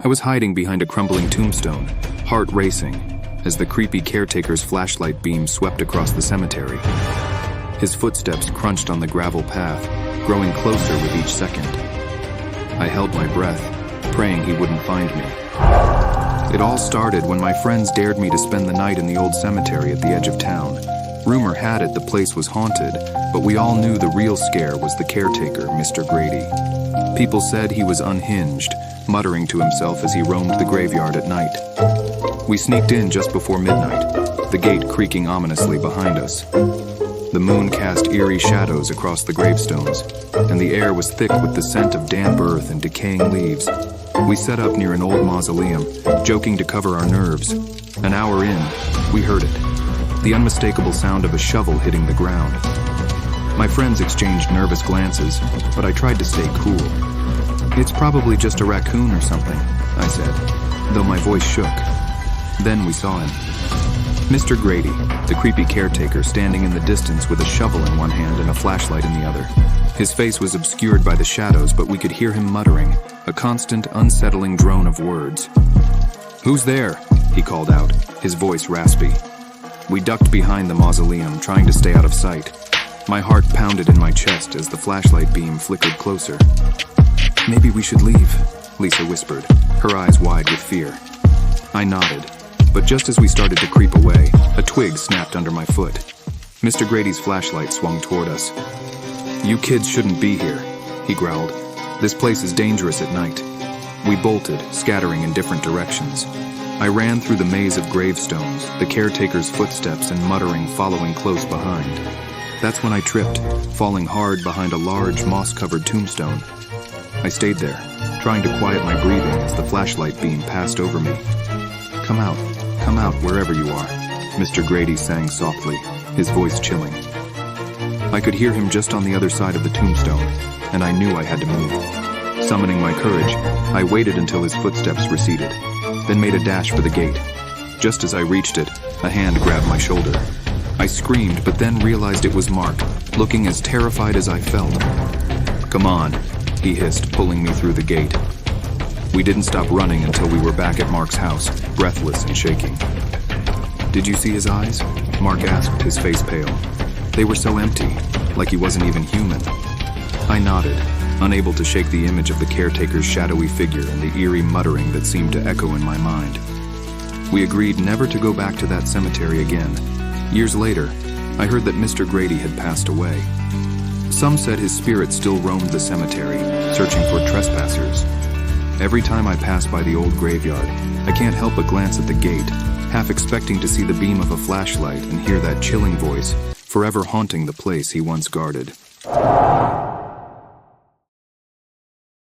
I was hiding behind a crumbling tombstone, heart racing, as the creepy caretaker's flashlight beam swept across the cemetery. His footsteps crunched on the gravel path, growing closer with each second. I held my breath, praying he wouldn't find me. It all started when my friends dared me to spend the night in the old cemetery at the edge of town. Rumor had it the place was haunted, but we all knew the real scare was the caretaker, Mr. Grady. People said he was unhinged, muttering to himself as he roamed the graveyard at night. We sneaked in just before midnight, the gate creaking ominously behind us. The moon cast eerie shadows across the gravestones, and the air was thick with the scent of damp earth and decaying leaves. We set up near an old mausoleum, joking to cover our nerves. An hour in, we heard it. The unmistakable sound of a shovel hitting the ground. My friends exchanged nervous glances, but I tried to stay cool. "It's probably just a raccoon or something," I said, though my voice shook. Then we saw him. Mr. Grady, the creepy caretaker, standing in the distance with a shovel in one hand and a flashlight in the other. His face was obscured by the shadows, but we could hear him muttering, a constant, unsettling drone of words. "Who's there?" he called out, his voice raspy. We ducked behind the mausoleum, trying to stay out of sight. My heart pounded in my chest as the flashlight beam flickered closer. "Maybe we should leave," Lisa whispered, her eyes wide with fear. I nodded, but just as we started to creep away, a twig snapped under my foot. Mr. Grady's flashlight swung toward us. "You kids shouldn't be here," he growled. "This place is dangerous at night." We bolted, scattering in different directions. I ran through the maze of gravestones, the caretaker's footsteps and muttering following close behind. That's when I tripped, falling hard behind a large, moss-covered tombstone. I stayed there, trying to quiet my breathing as the flashlight beam passed over me. Come out, wherever you are," Mr. Grady sang softly, his voice chilling. I could hear him just on the other side of the tombstone, and I knew I had to move. Summoning my courage, I waited until his footsteps receded, then made a dash for the gate. Just as I reached it, a hand grabbed my shoulder. I screamed, but then realized it was Mark, looking as terrified as I felt. "Come on," he hissed, pulling me through the gate. We didn't stop running until we were back at Mark's house, breathless and shaking. "Did you see his eyes?" Mark asked, his face pale. They were so empty, like he wasn't even human. I nodded, unable to shake the image of the caretaker's shadowy figure and the eerie muttering that seemed to echo in my mind. We agreed never to go back to that cemetery again. Years later, I heard that Mr. Grady had passed away. Some said his spirit still roamed the cemetery, searching for trespassers. Every time I pass by the old graveyard, I can't help but glance at the gate, half expecting to see the beam of a flashlight and hear that chilling voice, forever haunting the place he once guarded.